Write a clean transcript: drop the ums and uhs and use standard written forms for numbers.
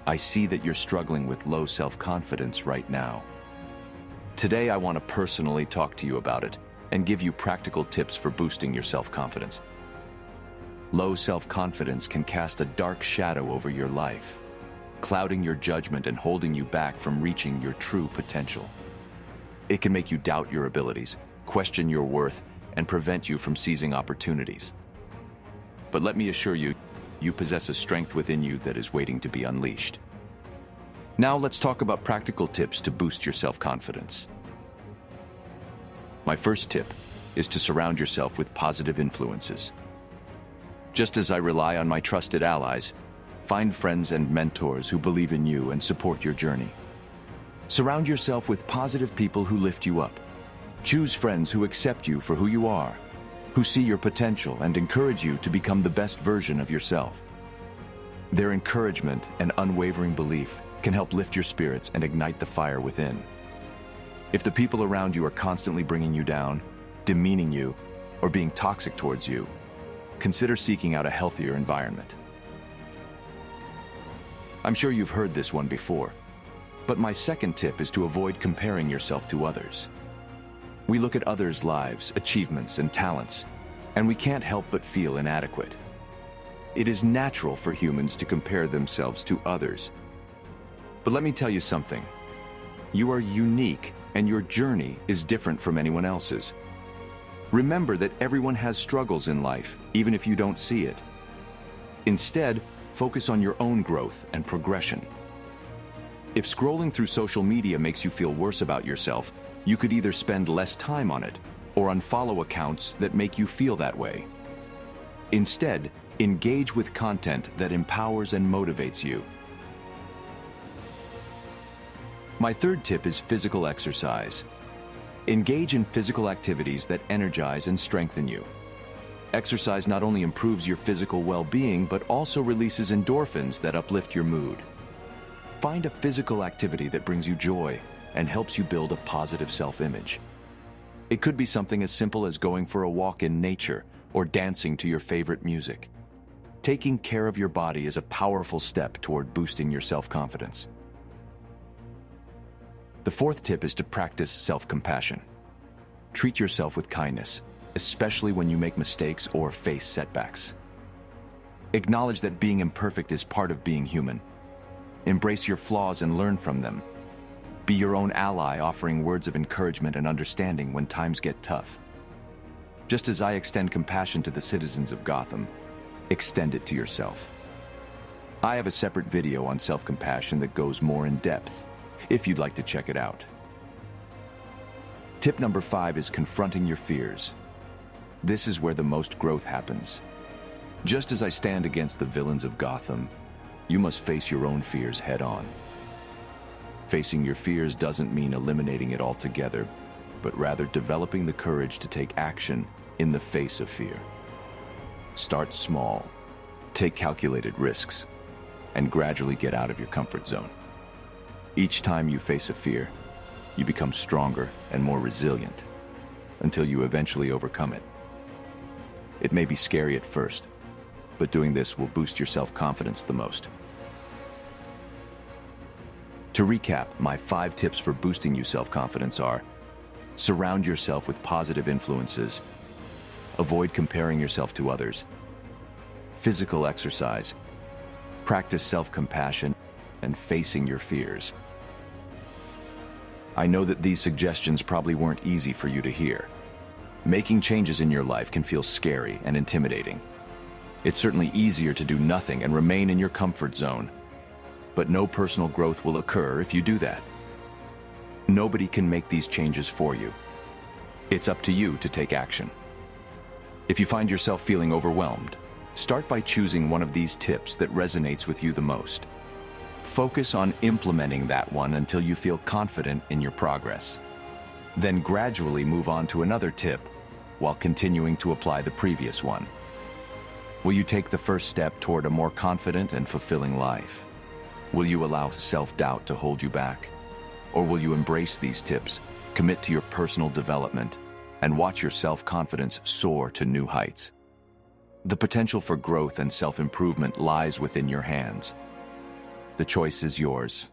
I see that you're struggling with low self-confidence right now. Today, I want to personally talk to you about it and give you practical tips for boosting your self-confidence. Low self-confidence can cast a dark shadow over your life, clouding your judgment and holding you back from reaching your true potential. It can make you doubt your abilities, question your worth, and prevent you from seizing opportunities. But let me assure you, you possess a strength within you that is waiting to be unleashed. Now let's talk about practical tips to boost your self-confidence. My first tip is to surround yourself with positive influences. Just as I rely on my trusted allies, find friends and mentors who believe in you and support your journey. Surround yourself with positive people who lift you up. Choose friends who accept you for who you are, who see your potential and encourage you to become the best version of yourself. Their encouragement and unwavering belief can help lift your spirits and ignite the fire within. If the people around you are constantly bringing you down, demeaning you, or being toxic towards you, consider seeking out a healthier environment. I'm sure you've heard this one before, but my second tip is to avoid comparing yourself to others. We look at others' lives, achievements, and talents, and we can't help but feel inadequate. It is natural for humans to compare themselves to others. But let me tell you something. You are unique, and your journey is different from anyone else's. Remember that everyone has struggles in life, even if you don't see it. Instead, focus on your own growth and progression. If scrolling through social media makes you feel worse about yourself, you could either spend less time on it or unfollow accounts that make you feel that way. Instead, engage with content that empowers and motivates you. My third tip is physical exercise. Engage in physical activities that energize and strengthen you. Exercise not only improves your physical well-being, but also releases endorphins that uplift your mood. Find a physical activity that brings you joy and helps you build a positive self-image. It could be something as simple as going for a walk in nature or dancing to your favorite music. Taking care of your body is a powerful step toward boosting your self-confidence. The fourth tip is to practice self-compassion. Treat yourself with kindness, especially when you make mistakes or face setbacks. Acknowledge that being imperfect is part of being human. Embrace your flaws and learn from them. Be your own ally, offering words of encouragement and understanding when times get tough. Just as I extend compassion to the citizens of Gotham, extend it to yourself. I have a separate video on self-compassion that goes more in depth, if you'd like to check it out. Tip number 5 is confronting your fears. This is where the most growth happens. Just as I stand against the villains of Gotham, you must face your own fears head-on. Facing your fears doesn't mean eliminating it altogether, but rather developing the courage to take action in the face of fear. Start small, take calculated risks, and gradually get out of your comfort zone. Each time you face a fear, you become stronger and more resilient until you eventually overcome it. It may be scary at first, but doing this will boost your self-confidence the most. To recap, my 5 tips for boosting your self-confidence are: surround yourself with positive influences, avoid comparing yourself to others, physical exercise, practice self-compassion, and facing your fears. I know that these suggestions probably weren't easy for you to hear. Making changes in your life can feel scary and intimidating. It's certainly easier to do nothing and remain in your comfort zone. But no personal growth will occur if you do that. Nobody can make these changes for you. It's up to you to take action. If you find yourself feeling overwhelmed, start by choosing one of these tips that resonates with you the most. Focus on implementing that one until you feel confident in your progress. Then gradually move on to another tip while continuing to apply the previous one. Will you take the first step toward a more confident and fulfilling life? Will you allow self-doubt to hold you back? Or will you embrace these tips, commit to your personal development, and watch your self-confidence soar to new heights? The potential for growth and self-improvement lies within your hands. The choice is yours.